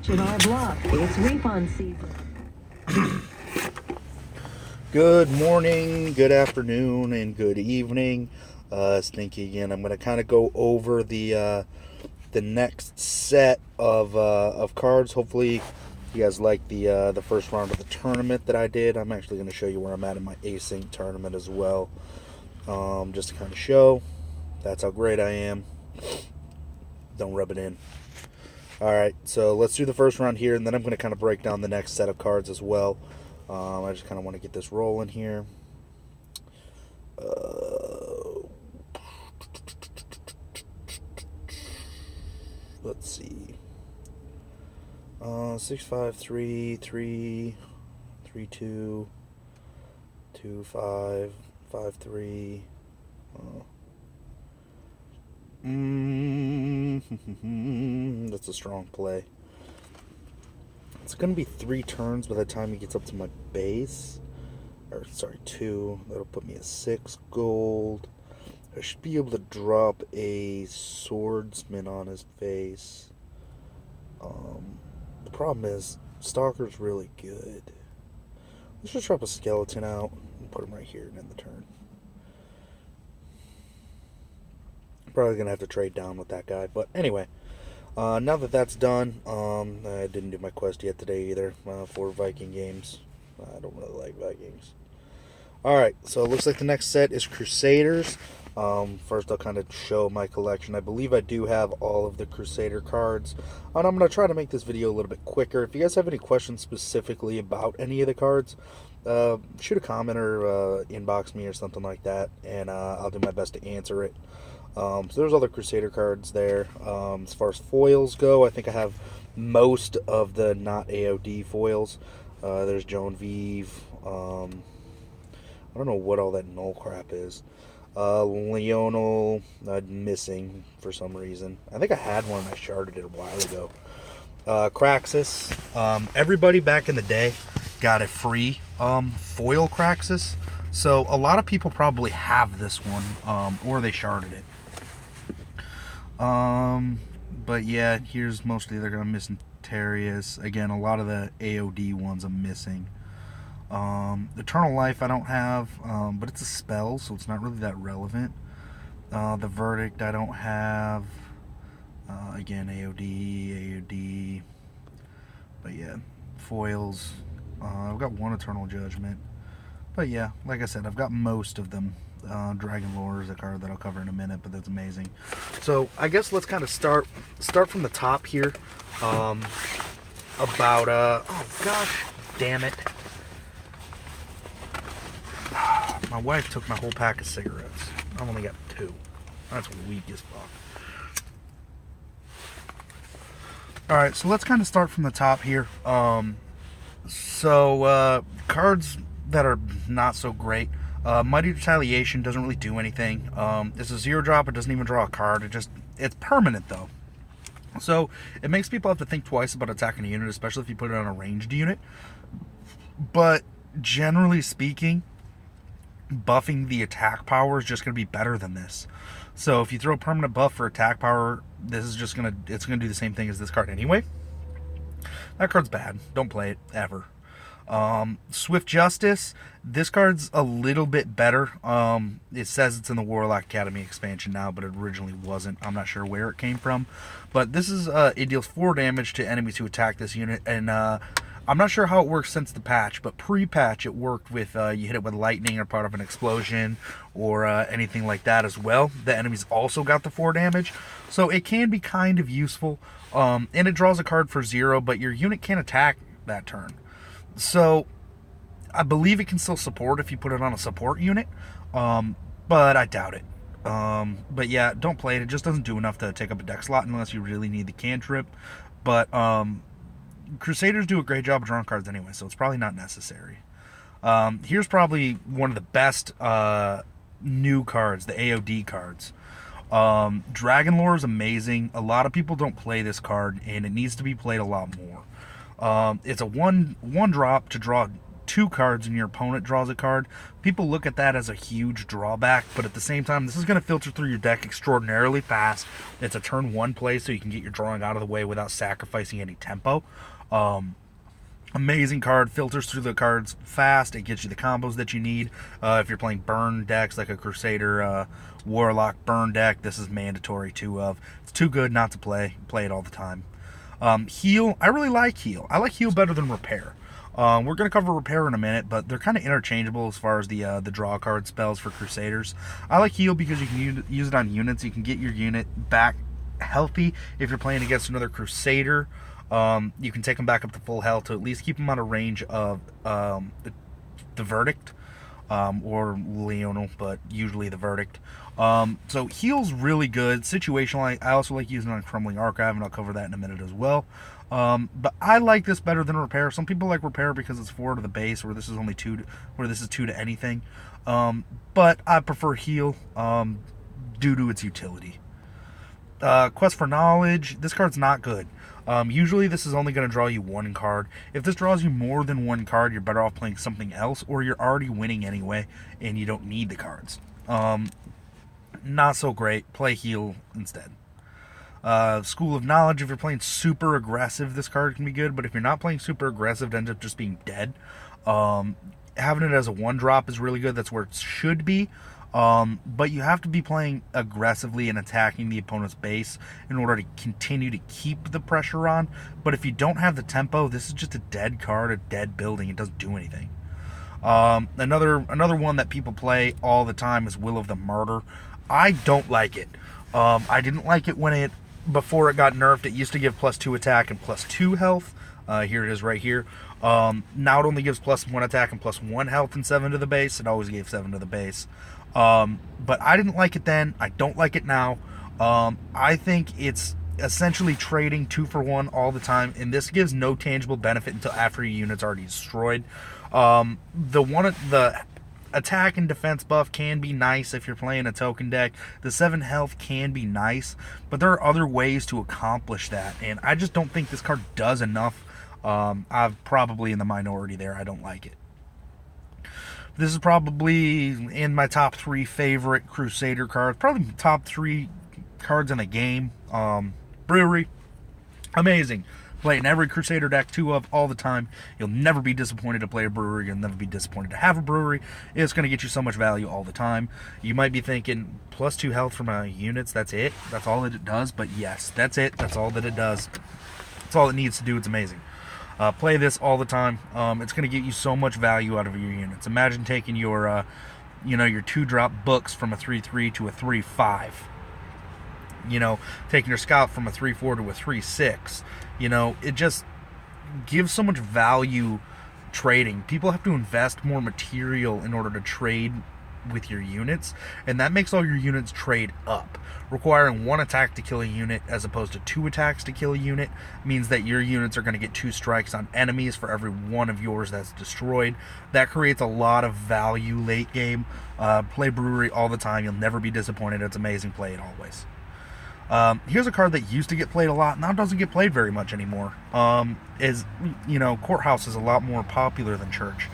match in our block. It's refund season. Good morning, good afternoon, and good evening. Stinky again. I'm going to kind of go over the next set of cards. Hopefully, you guys like the first round of the tournament that I did. I'm actually going to show you where I'm at in my async tournament as well, just to kind of show that's how great I am. Don't rub it in. All right, so let's do the first round here, and then I'm going to kind of break down the next set of cards as well. I just kind of want to get this rolling here. Let's see. 6 5 3 3 3 2 2 5 5 3. That's a strong play. It's going to be 3 turns by the time he gets up to my base. Or, sorry, 2. That'll put me at 6 gold. I should be able to drop a swordsman on his face. The problem is, Stalker's really good. Let's just drop a skeleton out and put him right here and end the turn. Probably going to have to trade down with that guy. But anyway, now that that's done, I didn't do my quest yet today either for Viking games. I don't really like Vikings. Alright, so it looks like the next set is Crusaders. First I'll kind of show my collection. I believe I do have all of the Crusader cards. And I'm going to try to make this video a little bit quicker. If you guys have any questions specifically about any of the cards, shoot a comment or inbox me or something like that, and I'll do my best to answer it. So there's all the Crusader cards there. As far as foils go, I think I have most of the not AOD foils. There's Joan Vive. I don't know what all that null crap is. Leonel, missing for some reason. I think I had one and I sharded it a while ago. Craxus. Everybody back in the day got a free foil Craxus. So a lot of people probably have this one, or they sharded it. But yeah, here's mostly they're gonna miss Terrius. Again, a lot of the AOD ones I'm missing. Eternal Life I don't have, but it's a spell, so it's not really that relevant. The Verdict I don't have. Again, AOD. But yeah, foils. I've got one Eternal Judgment. But yeah, like I said, I've got most of them. Dragon Lore is a card that I'll cover in a minute, but that's amazing. So I guess let's kind of start from the top here. Oh gosh, damn it! My wife took my whole pack of cigarettes. I've only got 2. That's weak as fuck. All right, so let's kind of start from the top here. Cards that are not so great. Mighty Retaliation doesn't really do anything. It's a 0-drop. It doesn't even draw a card. It's permanent, though. So, it makes people have to think twice about attacking a unit, especially if you put it on a ranged unit. But, generally speaking, buffing the attack power is just going to be better than this. So, if you throw a permanent buff for attack power, it's going to do the same thing as this card anyway. That card's bad. Don't play it, ever. Swift Justice, this card's a little bit better. It says it's in the Warlock Academy expansion now, but it originally wasn't. I'm not sure where it came from. But this is, it deals 4 damage to enemies who attack this unit, and I'm not sure how it works since the patch, but pre-patch it worked with, you hit it with lightning or part of an explosion, or anything like that as well. The enemies also got the 4 damage, so it can be kind of useful. And it draws a card for 0, but your unit can't attack that turn. So, I believe it can still support if you put it on a support unit, but I doubt it. But yeah, don't play it. It just doesn't do enough to take up a deck slot unless you really need the cantrip. But Crusaders do a great job of drawing cards anyway, so it's probably not necessary. Here's probably one of the best new cards, the AOD cards. Dragon Lore is amazing. A lot of people don't play this card, and it needs to be played a lot more. It's a one drop to draw 2 cards and your opponent draws a card, people look at that as a huge drawback, but at the same time, this is going to filter through your deck extraordinarily fast. It's a turn 1 play, so you can get your drawing out of the way without sacrificing any tempo. Amazing card, filters through the cards fast. It gets you the combos that you need. If you're playing burn decks like a Crusader, Warlock burn deck, this is mandatory 2 of. It's too good not to play. Play it all the time. Heal, I really like Heal. I like Heal better than Repair. We're going to cover Repair in a minute, but they're kind of interchangeable as far as the draw card spells for Crusaders. I like Heal because you can use it on units. You can get your unit back healthy if you're playing against another Crusader. You can take them back up to full health to at least keep them out of range of the Verdict or Leonel, but usually the Verdict. So Heal's really good. Situational, I also like using it on Crumbling Archive, and I'll cover that in a minute as well. But I like this better than Repair. Some people like Repair because it's 4 to the base, where this is only 2 where this is 2 to anything. But I prefer Heal due to its utility. Quest for Knowledge, this card's not good. Usually this is only going to draw you 1 card. If this draws you more than 1 card, you're better off playing something else, or you're already winning anyway, and you don't need the cards. Not so great. Play Heal instead. School of Knowledge, if you're playing super aggressive, this card can be good, but if you're not playing super aggressive, it ends up just being dead. Having it as a 1-drop is really good. That's where it should be. But you have to be playing aggressively and attacking the opponent's base in order to continue to keep the pressure on. But if you don't have the tempo, this is just a dead card, a dead building. It doesn't do anything. Another one that people play all the time is Will of the Martyr. I don't like it. I didn't like it before it got nerfed. It used to give +2 attack and +2 health. Here it is right here. Now it only gives +1 attack and +1 health and 7 to the base. It always gave 7 to the base. But I didn't like it then. I don't like it now. I think it's essentially trading 2 for 1 all the time, and this gives no tangible benefit until after your unit's already destroyed. The attack and defense buff can be nice if you're playing a token deck. The 7 health can be nice, but there are other ways to accomplish that, and I just don't think this card does enough. I'm probably in the minority there. I don't like it. This is probably in my top 3 favorite Crusader cards. Probably top 3 cards in the game. Brewery, amazing. Play in every Crusader deck, 2 of all the time. You'll never be disappointed to play a brewery. You'll never be disappointed to have a brewery. It's going to get you so much value all the time. You might be thinking, +2 health for my units, that's it? That's all that it does? But yes, that's it. That's all that it does. That's all it needs to do. It's amazing. Play this all the time. It's going to get you so much value out of your units. Imagine taking your 2-drop books from a 3/3 to a 3/5. Taking your scout from a 3/4 to a 3/6. It just gives so much value trading. People have to invest more material in order to trade with your units, and that makes all your units trade up. Requiring 1 attack to kill a unit as opposed to 2 attacks to kill a unit means that your units are going to get 2 strikes on enemies for every 1 of yours that's destroyed. That creates a lot of value late game. Play Brewery all the time. You'll never be disappointed. It's amazing. Play it always. Here's a card that used to get played a lot, now doesn't get played very much anymore. Courthouse is a lot more popular than Church.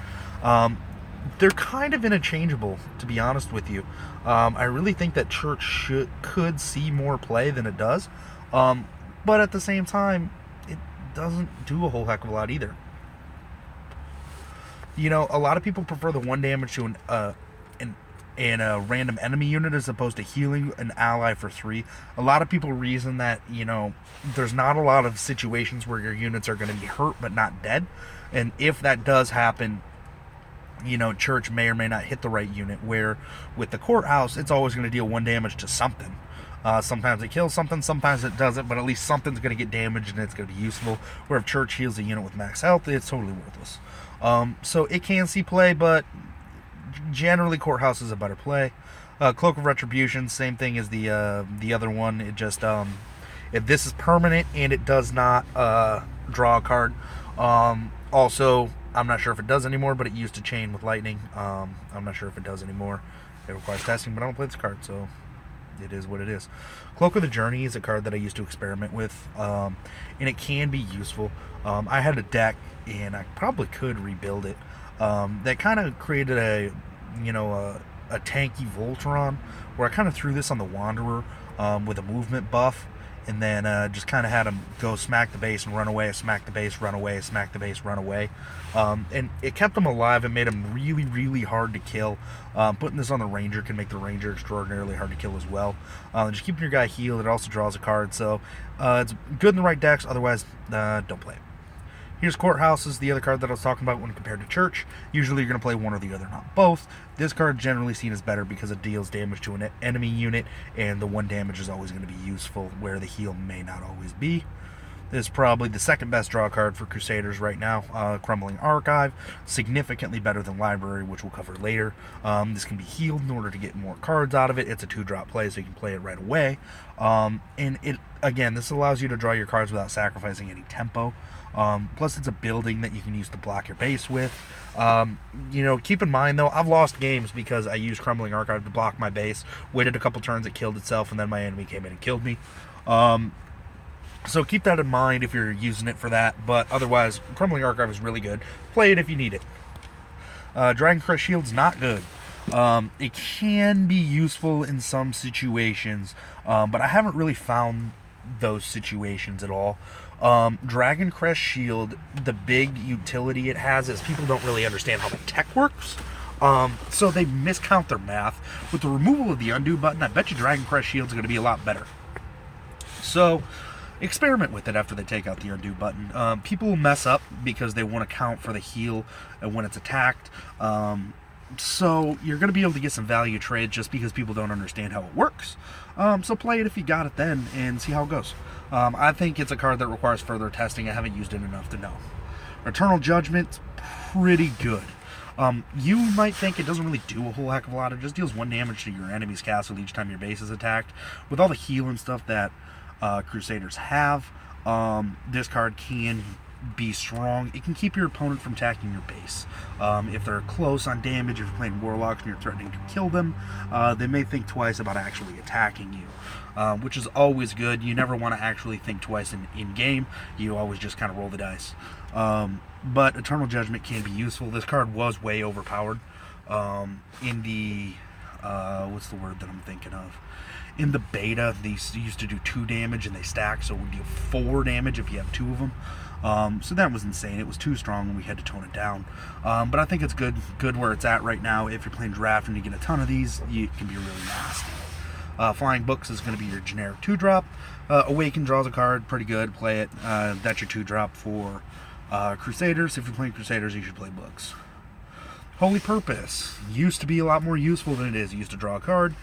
They're kind of interchangeable, to be honest with you. I really think that Church could see more play than it does, but at the same time, it doesn't do a whole heck of a lot either. A lot of people prefer the 1 damage to a random enemy unit as opposed to healing an ally for 3. A lot of people reason that, there's not a lot of situations where your units are going to be hurt but not dead. And if that does happen, Church may or may not hit the right unit, where with the Courthouse, it's always going to deal 1 damage to something. Sometimes it kills something, sometimes it doesn't, but at least something's going to get damaged and it's going to be useful. Where if Church heals a unit with max health, it's totally worthless. So it can see play, but generally Courthouse is a better play. Cloak of Retribution, same thing as the other one. It just if this is permanent and it does not draw a card. Also, I'm not sure if it does anymore, but it used to chain with lightning. I'm not sure if it does anymore. It requires testing, but I don't play this card, so it is what it is. Cloak of the Journey is a card that I used to experiment with, and it can be useful. I had a deck, and I probably could rebuild it. that kind of created a tanky Voltron, where I kind of threw this on the Wanderer with a movement buff, and then just kind of had him go smack the base and run away, smack the base, run away, smack the base, run away. And it kept him alive and made him really, really hard to kill. Putting this on the Ranger can make the Ranger extraordinarily hard to kill as well. Just keeping your guy healed, it also draws a card, so it's good in the right decks, otherwise don't play it. Here's Courthouses, the other card that I was talking about when compared to Church. Usually you're going to play one or the other, not both. This card generally seen as better because it deals damage to an enemy unit, and the 1 damage is always going to be useful, where the heal may not always be. This is probably the second best draw card for Crusaders right now. Crumbling Archive, significantly better than Library, which we'll cover later. This can be healed in order to get more cards out of it. It's a 2-drop play, so you can play it right away. And again, this allows you to draw your cards without sacrificing any tempo. Plus, it's a building that you can use to block your base with. Keep in mind, though, I've lost games because I used Crumbling Archive to block my base, waited a couple turns, it killed itself, and then my enemy came in and killed me. So keep that in mind if you're using it for that, but otherwise, Crumbling Archive is really good. Play it if you need it. Dragon Crest Shield's not good. It can be useful in some situations, but I haven't really found those situations at all. Dragon Crest Shield, the big utility it has is people don't really understand how the tech works. So they miscount their math. With the removal of the undo button, I bet you Dragon Crest Shield's going to be a lot better. So experiment with it after they take out the undo button. People mess up because they want to count for the heal when it's attacked. So you're going to be able to get some value trades just because people don't understand how it works. So play it if you got it then and see how it goes. I think it's a card that requires further testing. I haven't used it enough to know. Eternal Judgment's pretty good. You might think it doesn't really do a whole heck of a lot. It just deals 1 damage to your enemy's castle each time your base is attacked. With all the heal and stuff that Crusaders have, this card can be strong. It can keep your opponent from attacking your base. If they're close on damage, if you're playing Warlocks and you're threatening to kill them, they may think twice about actually attacking you, which is always good. You never want to actually think twice in game. You always just kind of roll the dice. But Eternal Judgment can be useful. This card was way overpowered in the what's the word that I'm thinking of? In the beta, these used to do 2 damage and they stack, so it would do 4 damage if you have 2 of them. So that was insane. It was too strong and we had to tone it down. But I think it's good where it's at right now. If you're playing draft and you get a ton of these, you can be really nasty. Flying Books is going to be your generic 2-drop. Awaken draws a card, pretty good. Play it. That's your 2-drop for Crusaders. If you're playing Crusaders, you should play Books. Holy Purpose used to be a lot more useful than it is. It used to draw a card,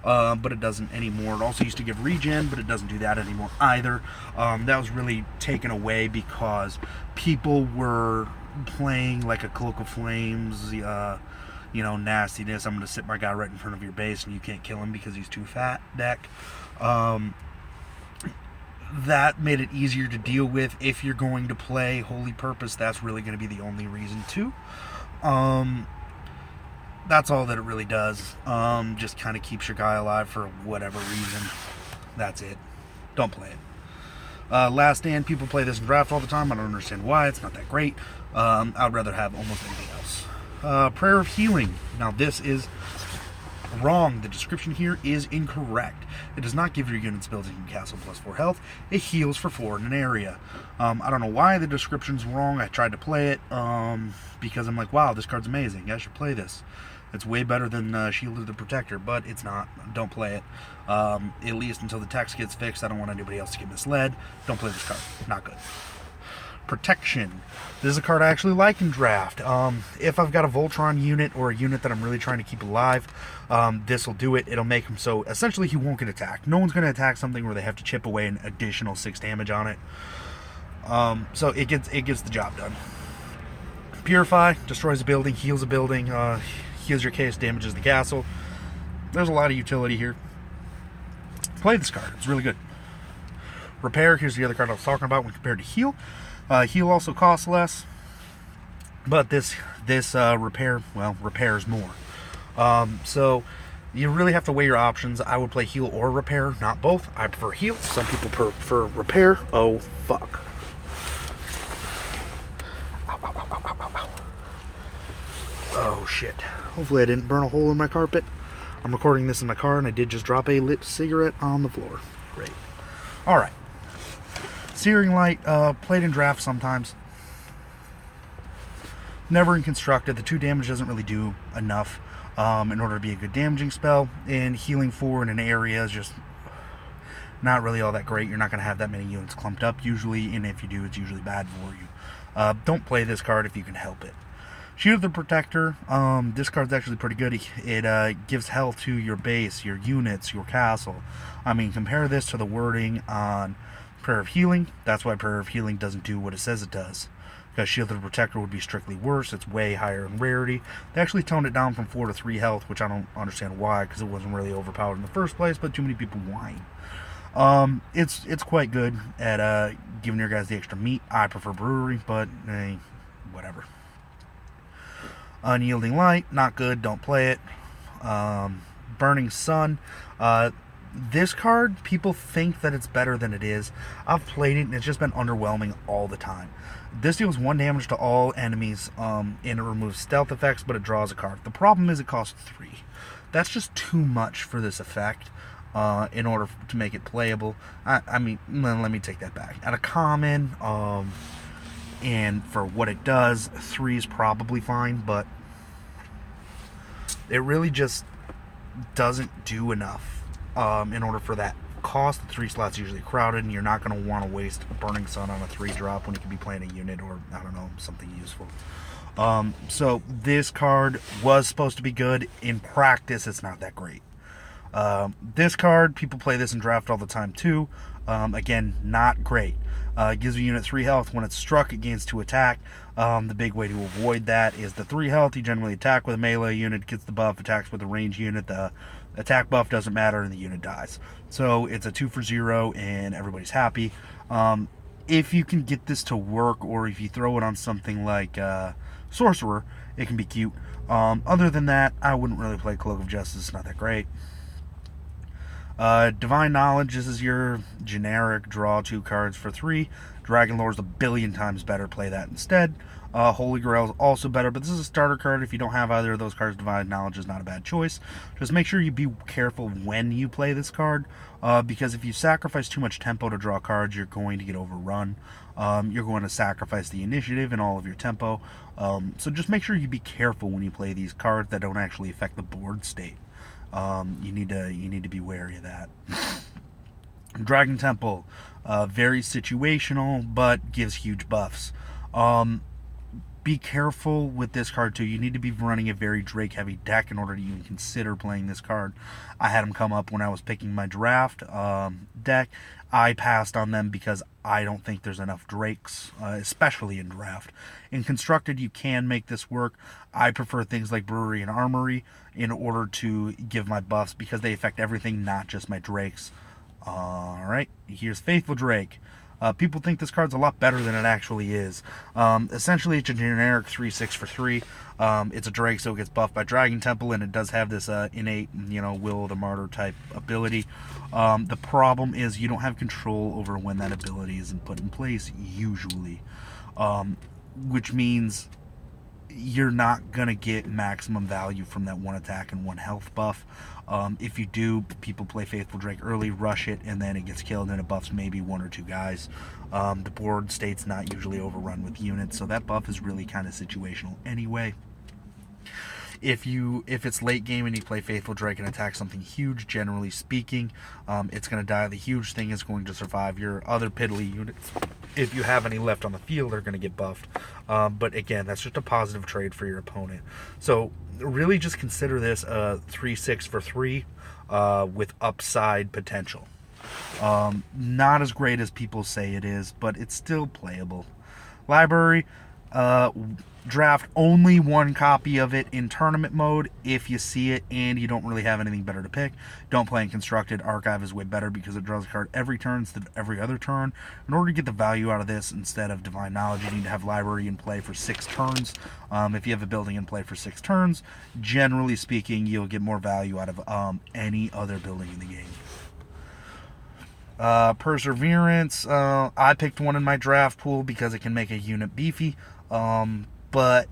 but it doesn't anymore. It also used to give regen, but it doesn't do that anymore either. That was really taken away because people were playing like a Cloak of Flames, nastiness. I'm going to sit my guy right in front of your base and you can't kill him because he's too fat deck. That made it easier to deal with. If you're going to play Holy Purpose, that's really going to be the only reason to. That's all that it really does. Just kind of keeps your guy alive for whatever reason. That's it. Don't play it. Last Stand, people play this in draft all the time. I don't understand why. It's not that great. I'd rather have almost anything else. Prayer of Healing. Now this is wrong. The description here is incorrect. It does not give your units building and castle +4 health. It heals for 4 in an area. I don't know why the description's wrong. I tried to play it because I'm like, wow, this card's amazing. I should play this. It's way better than Shield of the Protector, but it's not. Don't play it. At least until the text gets fixed. I don't want anybody else to get misled. Don't play this card. Not good. Protection. This is a card I actually like in draft. If I've got a Voltron unit or a unit that I'm really trying to keep alive, this will do it. It'll make him so essentially he won't get attacked. No one's going to attack something where they have to chip away an additional 6 damage on it. So it gets the job done. Purify, destroys a building, heals a building, heals your case, damages the castle. There's a lot of utility here. Play this card. It's really good. Repair. Here's the other card I was talking about when compared to Heal. Heal also costs less, but this repair, well, repairs more. So you really have to weigh your options. I would play Heal or Repair, not both. I prefer Heal. Some people prefer Repair. Oh, fuck. Ow, ow, ow, ow, ow, ow. shit. Hopefully I didn't burn a hole in my carpet. I'm recording this in my car, and I did just drop a lit cigarette on the floor. Great. Alright. Searing Light, played in draft sometimes. Never in constructed. The 2 damage doesn't really do enough in order to be a good damaging spell. And healing 4 in an area is just not really all that great. You're not going to have that many units clumped up usually, and if you do, it's usually bad for you. Don't play this card if you can help it. Shield of the Protector, this card's actually pretty good. It gives health to your base, your units, your castle. I mean, compare this to the wording on Prayer of Healing. That's why Prayer of Healing doesn't do what it says it does. Because Shield of the Protector would be strictly worse. It's way higher in rarity. They actually toned it down from 4 to 3 health, which I don't understand why, because it wasn't really overpowered in the first place, but too many people whine. It's quite good at giving your guys the extra meat. I prefer Brewery, but whatever. Unyielding Light, not good, don't play it. Burning Sun, this card, people think that it's better than it is. I've played it and it's just been underwhelming all the time. This deals 1 damage to all enemies, and it removes stealth effects, but it draws a card. The problem is it costs 3. That's just too much for this effect in order to make it playable. I mean, let me take that back. At a common, and for what it does, 3 is probably fine, but it really just doesn't do enough in order for that cost. The 3 slots usually crowded, and you're not going to want to waste a Burning Sun on a 3 drop when you could be playing a unit or, I don't know, something useful. So this card was supposed to be good. In practice, it's not that great. This card, people play this in draft all the time too. Again, not great. It gives a unit 3 health. When it's struck, it gains 2 attack. The big way to avoid that is the 3 health. You generally attack with a melee unit, gets the buff, attacks with a range unit. The attack buff doesn't matter, and the unit dies. So it's a 2 for 0, and everybody's happy. If you can get this to work, or if you throw it on something like Sorcerer, it can be cute. Other than that, I wouldn't really play Cloak of Justice. It's not that great. Divine Knowledge, this is your generic draw 2 cards for 3. Dragon Lore is a billion times better, play that instead. Holy Grail is also better, but this is a starter card. If you don't have either of those cards, Divine Knowledge is not a bad choice. Just make sure you be careful when you play this card, because if you sacrifice too much tempo to draw cards, you're going to get overrun. You're going to sacrifice the initiative and all of your tempo. So just make sure you be careful when you play these cards that don't actually affect the board state. You need to be wary of that. Dragon Temple, very situational, but gives huge buffs. Be careful with this card too. You need to be running a very Drake heavy deck in order to even consider playing this card. I had them come up when I was picking my draft deck. I passed on them because I don't think there's enough Drakes, especially in draft. In constructed, you can make this work. I prefer things like Brewery and Armory in order to give my buffs because they affect everything, not just my Drakes. Alright, here's Faithful Drake. People think this card's a lot better than it actually is. Essentially, it's a generic 3/6 for 3. It's a Drake, so it gets buffed by Dragon Temple, and it does have this innate, Will of the Martyr type ability. The problem is you don't have control over when that ability isn't put in place, usually. Which means you're not going to get maximum value from that 1 attack and 1 health buff. If you do, people play Faithful Drake early, rush it, and then it gets killed, and it buffs maybe 1 or 2 guys. The board state's not usually overrun with units, so that buff is really kind of situational anyway. If it's late game and you play Faithful Drake and attack something huge, generally speaking, it's going to die. The huge thing is going to survive. Your other piddly units, if you have any left on the field, are going to get buffed. But again, that's just a positive trade for your opponent. So really just consider this a 3/6 for 3 with upside potential. Not as great as people say it is, but it's still playable. Library, draft only 1 copy of it in tournament mode if you see it and you don't really have anything better to pick. Don't play in constructed. Archive is way better because it draws a card every turn instead of every other turn. In order to get the value out of this, instead of Divine Knowledge, you need to have Library in play for 6 turns. If you have a building in play for 6 turns, generally speaking, you'll get more value out of any other building in the game. Perseverance, I picked one in my draft pool because it can make a unit beefy. But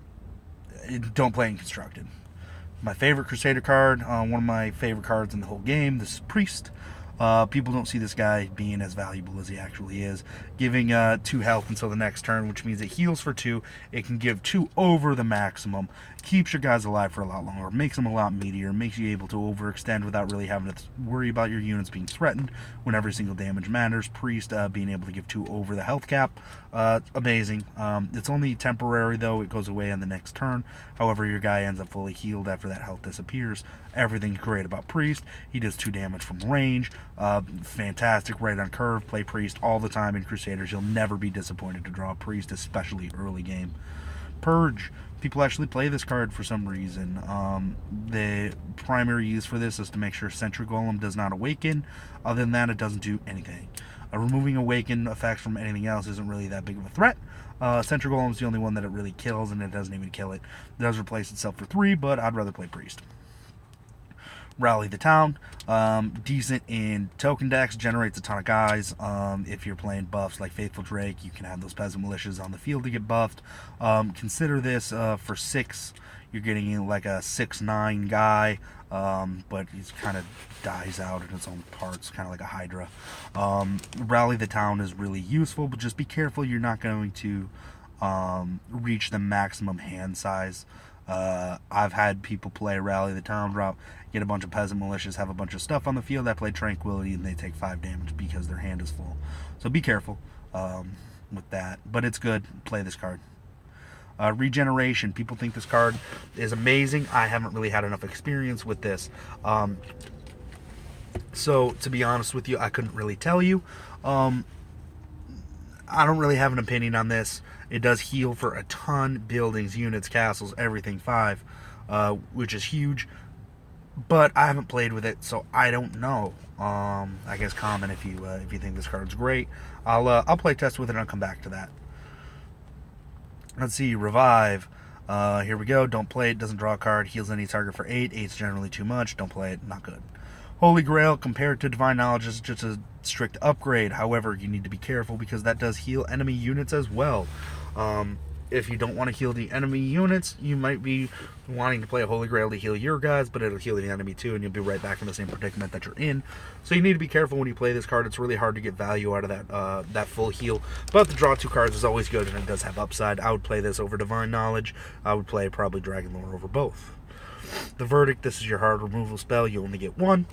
don't play in Constructed. My favorite Crusader card, one of my favorite cards in the whole game, this is Priest. People don't see this guy being as valuable as he actually is. Giving 2 health until the next turn, which means it heals for 2. It can give 2 over the maximum. Keeps your guys alive for a lot longer. Makes them a lot meatier. Makes you able to overextend without really having to worry about your units being threatened when every single damage matters. Priest being able to give 2 over the health cap. Amazing. It's only temporary though. It goes away on the next turn. However, your guy ends up fully healed after that health disappears. Everything's great about Priest. He does 2 damage from range. Fantastic, right on curve. Play Priest all the time in Crusaders. You'll never be disappointed to draw a Priest, especially early game. Purge. People actually play this card for some reason. The primary use for this is to make sure Sentry Golem does not awaken. Other than that, it doesn't do anything. Removing awaken effects from anything else isn't really that big of a threat. Sentry Golem is the only one that it really kills, and it doesn't even kill it. It does replace itself for 3, but I'd rather play Priest. Rally the Town, decent in token decks, generates a ton of guys. If you're playing buffs like Faithful Drake, you can have those Peasant Militias on the field to get buffed. Consider this for 6, you're getting like a 6/9 guy, but he kind of dies out in its own parts, kind of like a Hydra. Rally the Town is really useful, but just be careful you're not going to reach the maximum hand size. I've had people play Rally the Town, get a bunch of Peasant Militias, have a bunch of stuff on the field. I play Tranquility, and they take 5 damage because their hand is full. So be careful with that. But it's good. Play this card. Regeneration. People think this card is amazing. I haven't really had enough experience with this. So, to be honest with you, I couldn't really tell you. I don't really have an opinion on this. It does heal for a ton. Buildings, units, castles, everything 5, which is huge. But I haven't played with it, so I don't know. I guess comment if you think this card's great. I'll play test with it and I'll come back to that. Let's see, Revive. Here we go. Don't play it. Doesn't draw a card. Heals any target for 8. 8's generally too much. Don't play it. Not good. Holy Grail, compared to Divine Knowledge, is just a strict upgrade. However, you need to be careful because that does heal enemy units as well. If you don't want to heal the enemy units, you might be wanting to play a Holy Grail to heal your guys, but it'll heal the enemy too, and you'll be right back in the same predicament that you're in. So you need to be careful when you play this card. It's really hard to get value out of that full heal, but the draw 2 cards is always good, and it does have upside. I would play this over Divine Knowledge. I would play probably Dragon Lore over both. The Verdict, this is your hard removal spell. You only get 1.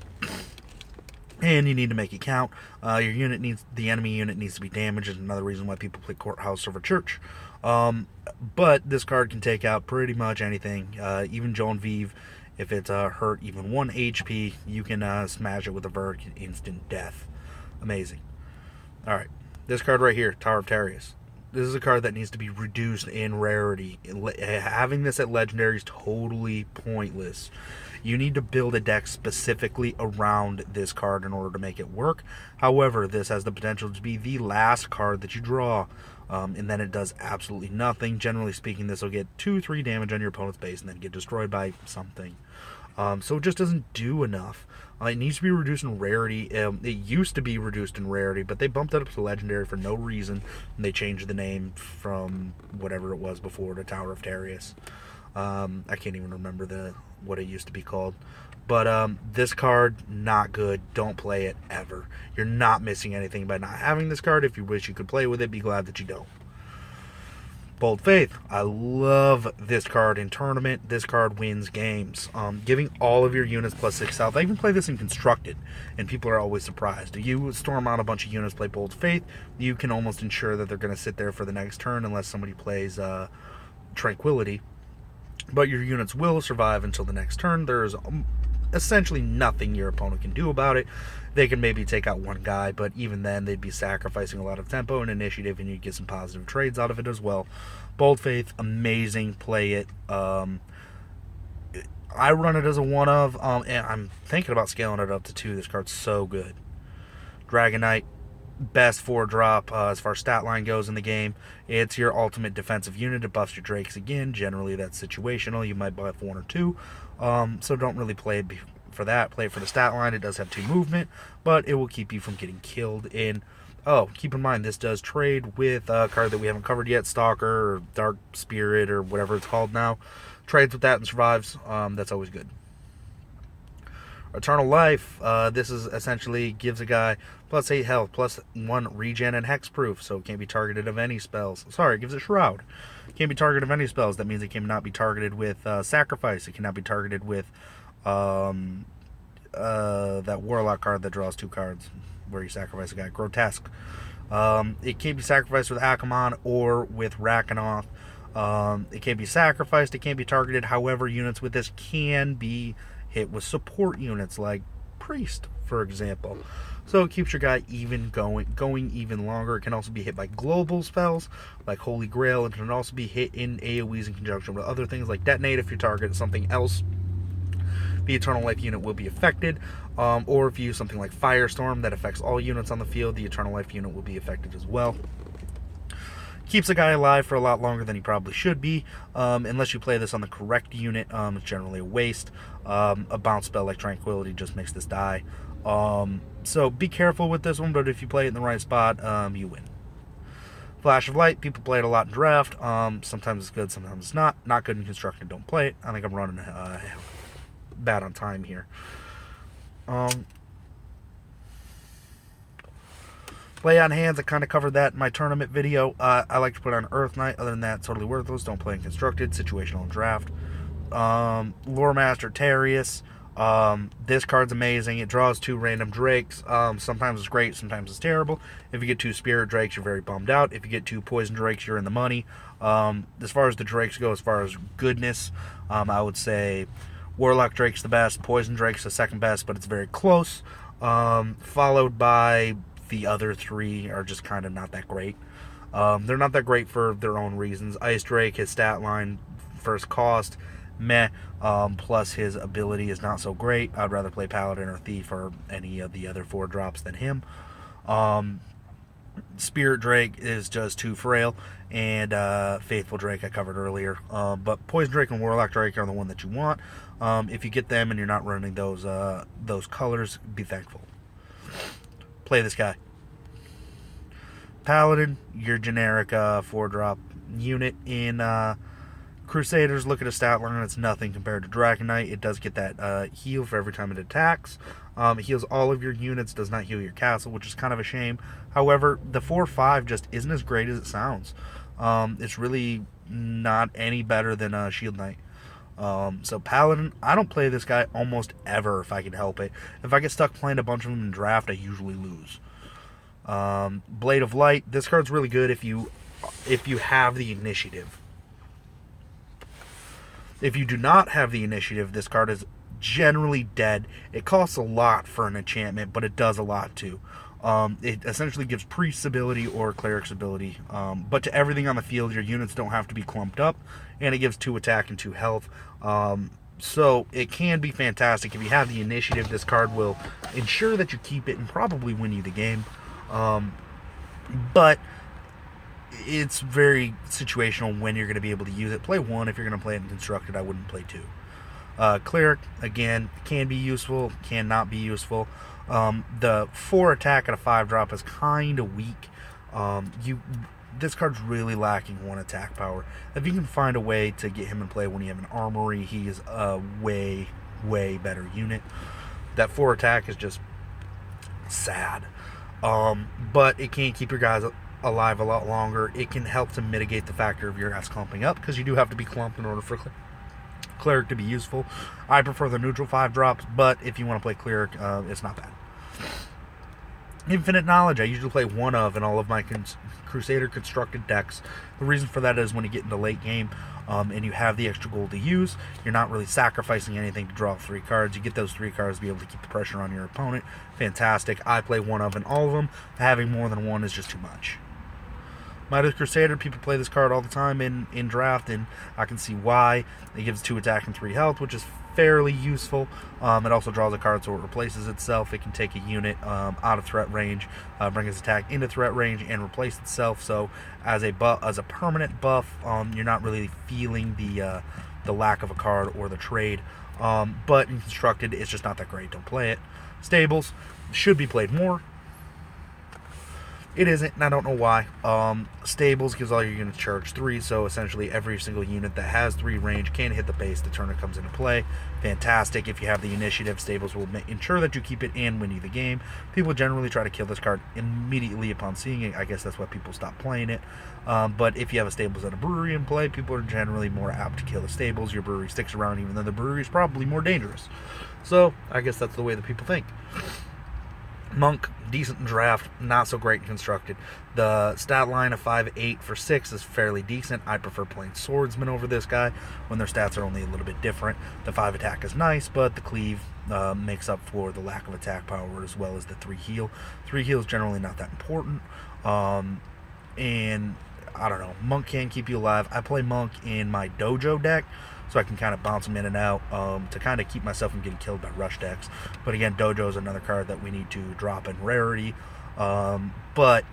And you need to make it count. The enemy unit needs to be damaged. Is another reason why people play Courthouse over Church. But this card can take out pretty much anything. Even Joan Vive, if it's hurt even 1 HP, you can smash it with a Verdict, instant death. Amazing. Alright, this card right here, Tower of Terius. This is a card that needs to be reduced in rarity. Having this at Legendary is totally pointless. You need to build a deck specifically around this card in order to make it work. However, this has the potential to be the last card that you draw. And then it does absolutely nothing. Generally speaking, this will get 2-3 damage on your opponent's base and then get destroyed by something. So it just doesn't do enough. It needs to be reduced in rarity. It used to be reduced in rarity, but they bumped it up to Legendary for no reason. And they changed the name from whatever it was before to Tower of Terius. I can't even remember what it used to be called. But this card, not good. Don't play it ever. You're not missing anything by not having this card. If you wish you could play with it, be glad that you don't. Bold Faith. I love this card in tournament. This card wins games. Giving all of your units plus 6 health. I even play this in Constructed, and people are always surprised. You storm out a bunch of units, play Bold Faith, you can almost ensure that they're going to sit there for the next turn unless somebody plays Tranquility. But your units will survive until the next turn. There's essentially nothing your opponent can do about it. They can maybe take out 1 guy, but even then they'd be sacrificing a lot of tempo and initiative, and you'd get some positive trades out of it as well. Bold Faith, amazing. Play it. I run it as a 1-of, and I'm thinking about scaling it up to 2. This card's so good. Dragon Knight, best 4-drop as far as stat line goes in the game. It's your ultimate defensive unit. It buffs your Drakes again. Generally, that's situational. You might buff 1 or 2, so don't really play it for that. Play it for the stat line. It does have 2 movement, but it will keep you from getting killed in Oh, keep in mind, this does trade with a card that we haven't covered yet, Stalker or Dark Spirit or whatever it's called now. Trades with that and survives. That's always good. Eternal Life, this is essentially gives a guy plus 8 health, plus 1 regen and hexproof, so it can't be targeted of any spells. Sorry, it gives it Shroud. Can't be targeted of any spells. That means it cannot be targeted with Sacrifice. It cannot be targeted with that Warlock card that draws 2 cards, where you sacrifice a guy. Grotesque. It can't be sacrificed with Akamon or with Rakanoth. It can't be sacrificed. It can't be targeted. However, units with this can be hit with support units like Priest, for example. So it keeps your guy even going even longer. It can also be hit by global spells like Holy Grail. It can also be hit in AoEs in conjunction with other things like Detonate if you target something else. The Eternal Life unit will be affected. Or if you use something like Firestorm that affects all units on the field, the Eternal Life unit will be affected as well. Keeps a guy alive for a lot longer than he probably should be. Unless you play this on the correct unit, it's generally a waste. A bounce spell like Tranquility just makes this die. So be careful with this one, but if you play it in the right spot, you win. Flash of Light, people play it a lot in draft. Sometimes it's good, sometimes it's not. Not good in constructed, don't play it. I think I'm running bad on time here. Play on hands, I kind of covered that in my tournament video. I like to put on Earth Knight. Other than that, totally worthless. Don't play in constructed, situational, and draft. Lore Master Terius. This card's amazing. It draws 2 random drakes. Sometimes it's great, sometimes it's terrible. If you get 2 spirit drakes, you're very bummed out. If you get 2 poison drakes, you're in the money. As far as the drakes go, as far as goodness, I would say Warlock Drake's the best, Poison Drake's the second best, but it's very close. Followed by the other 3 are just kind of not that great. They're not that great for their own reasons. Ice Drake, his stat line, first cost, meh. Plus his ability is not so great. I'd rather play Paladin or Thief or any of the other 4 drops than him. Spirit Drake is just too frail, and Faithful Drake I covered earlier. But Poison Drake and Warlock Drake are the one that you want. If you get them and you're not running those colors, be thankful. Play this guy. Paladin, your generic 4-drop unit in Crusaders. Look at a stat line, it's nothing compared to Dragon Knight. It does get that heal for every time it attacks. It heals all of your units, does not heal your castle, which is kind of a shame. However, the 4/5 just isn't as great as it sounds. It's really not any better than Shield Knight. So Paladin, I don't play this guy almost ever if I can help it. If I get stuck playing a bunch of them in draft, I usually lose. Blade of Light, this card's really good if you have the initiative. If you do not have the initiative, this card is generally dead. It costs a lot for an enchantment, but it does a lot too. It essentially gives Priest's ability or Cleric's ability, but to everything on the field, your units don't have to be clumped up, and it gives 2 attack and 2 health. So it can be fantastic. If you have the initiative, this card will ensure that you keep it and probably win you the game. But it's very situational when you're going to be able to use it. Play 1 if you're going to play it in constructed. I wouldn't play 2. Cleric, again, can be useful, can not be useful. The 4 attack at a 5-drop is kind of weak. This card's really lacking 1 attack power. If you can find a way to get him in play when you have an armory, he is a way, way better unit. That 4 attack is just sad. But it can keep your guys alive a lot longer. It can help to mitigate the factor of your guys clumping up, because you do have to be clumped in order for Cleric to be useful. I prefer the neutral 5-drops, but if you want to play Cleric, it's not bad. Infinite Knowledge, I usually play 1 of in all of my Crusader constructed decks. The reason for that is when you get into late game and you have the extra gold to use, you're not really sacrificing anything to draw 3 cards. You get those 3 cards to be able to keep the pressure on your opponent. Fantastic. I play 1 of in all of them. Having more than 1 is just too much. Midas Crusader, people play this card all the time in draft, and I can see why. It gives 2 attack and 3 health, which is fairly useful. It also draws a card so it replaces itself. It can take a unit out of threat range, bring its attack into threat range, and replace itself. So as a permanent buff, you're not really feeling the lack of a card or the trade. But in constructed, it's just not that great. Don't play it. Stables should be played more. It isn't, and I don't know why. Stables gives all your units charge 3, so essentially every single unit that has 3 range can hit the base the turn it comes into play. Fantastic. If you have the initiative, Stables will ensure that you keep it and win you the game. People generally try to kill this card immediately upon seeing it. I guess that's why people stop playing it. But if you have a Stables and a Brewery in play, people are generally more apt to kill the Stables. Your Brewery sticks around, even though the Brewery is probably more dangerous. So I guess that's the way that people think. Monk, decent in draft, not so great in constructed. The stat line of 5.8 for 6 is fairly decent. I prefer playing swordsman over this guy when their stats are only a little bit different. The 5 attack is nice, but the cleave makes up for the lack of attack power as well as the 3 heal. 3 heal is generally not that important. And I don't know, Monk can keep you alive. I play Monk in my dojo deck, so I can kind of bounce them in and out to kind of keep myself from getting killed by rush decks. But again, Dojo is another card that we need to drop in rarity. But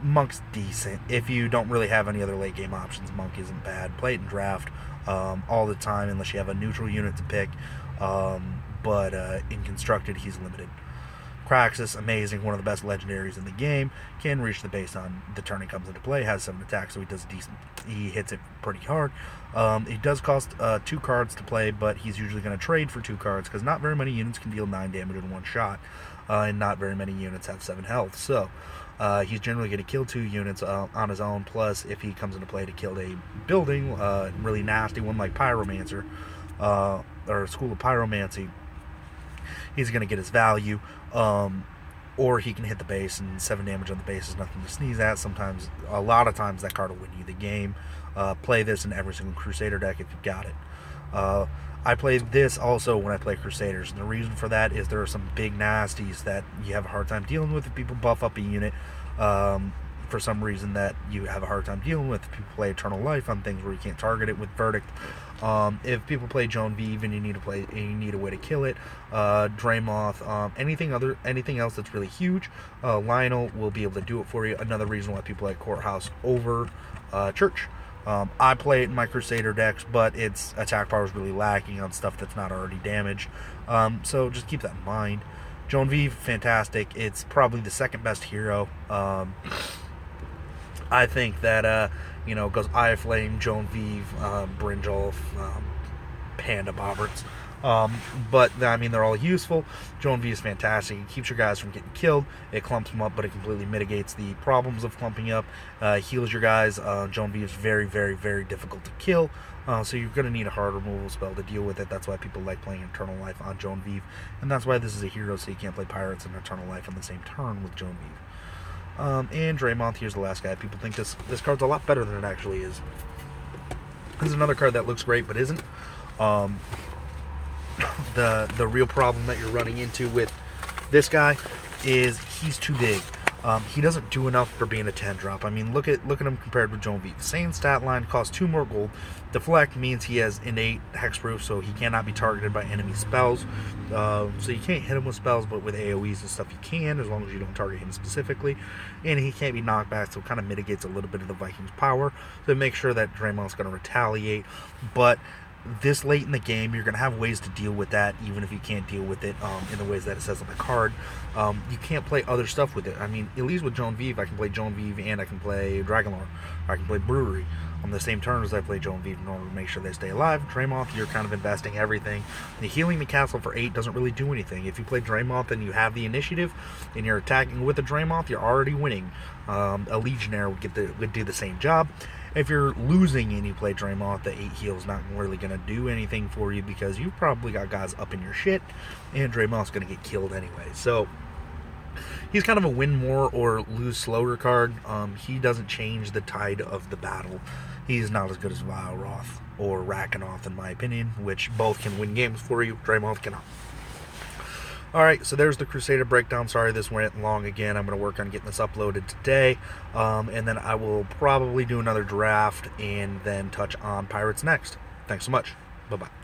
Monk's decent. If you don't really have any other late game options, Monk isn't bad. Play it in draft all the time unless you have a neutral unit to pick. But in constructed, he's limited. Craxus, amazing, one of the best legendaries in the game, can reach the base on the turn he comes into play, has 7 attacks, so he does decent. He hits it pretty hard. It does cost 2 cards to play, but he's usually going to trade for 2 cards because not very many units can deal 9 damage in one shot, and not very many units have 7 health. So he's generally going to kill 2 units on his own. Plus, if he comes into play to kill a building, really nasty one like Pyromancer or School of Pyromancy, he's going to get his value. Or he can hit the base, and 7 damage on the base is nothing to sneeze at. Sometimes, a lot of times, that card will win you the game. Play this in every single Crusader deck if you've got it. I play this also when I play Crusaders, and the reason for that is there are some big nasties that you have a hard time dealing with if people buff up a unit for some reason that you have a hard time dealing with. If people play Eternal Life on things where you can't target it with Verdict. If people play Joan Vive and you need a way to kill it, Dreymoth, anything else that's really huge, Lionel will be able to do it for you. Another reason why people like Courthouse over Church. I play it in my Crusader decks, but its attack power is really lacking on stuff that's not already damaged. So just keep that in mind. Joan Vive, fantastic. It's probably the second best hero. I think that goes Eye of Flame, Joan Vive, Brynjolf, Panda Bobberts. But I mean, they're all useful. Joan Vive is fantastic. It keeps your guys from getting killed. It clumps them up, but it completely mitigates the problems of clumping up. Heals your guys. Joan Vive is very, very, very difficult to kill. So you're going to need a hard removal spell to deal with it. That's why people like playing Eternal Life on Joan Vive. And that's why this is a hero, so you can't play Pirates and Eternal Life on the same turn with Joan Vive. And Dreymoth, here's the last guy. People think this card's a lot better than it actually is. This is another card that looks great, but isn't. The real problem that you're running into with this guy is he's too big. He doesn't do enough for being a 10 drop. I mean, look at him compared with Joan Vive. Same stat line, costs 2 more gold. Deflect means he has innate hexproof, so he cannot be targeted by enemy spells. So you can't hit him with spells, but with AoEs and stuff you can, as long as you don't target him specifically. And he can't be knocked back, so it kind of mitigates a little bit of the Vikings' power. So make sure that Dreymoth's going to retaliate. But this late in the game, you're going to have ways to deal with that, even if you can't deal with it in the ways that it says on the card. You can't play other stuff with it. I mean, at least with Joan Vive, I can play Joan Vive and I can play Dragonlord, or I can play Brewery on the same turn as I play Joan Vive in order to make sure they stay alive. Dreymoth, you're kind of investing everything. The healing the castle for 8 doesn't really do anything. If you play Dreymoth and you have the initiative and you're attacking with a Dreymoth, you're already winning. A Legionnaire would do the same job. If you're losing and you play Dreymoth, the 8 heal is not really going to do anything for you because you've probably got guys up in your shit, and Dreymoth's going to get killed anyway. So he's kind of a win more or lose slower card. He doesn't change the tide of the battle. He's not as good as Vileroth or Rakanoth, in my opinion, which both can win games for you. Dreymoth cannot. Alright, so there's the Crusader breakdown. Sorry this went long again. I'm going to work on getting this uploaded today. And then I will probably do another draft and then touch on Pirates next. Thanks so much. Bye-bye.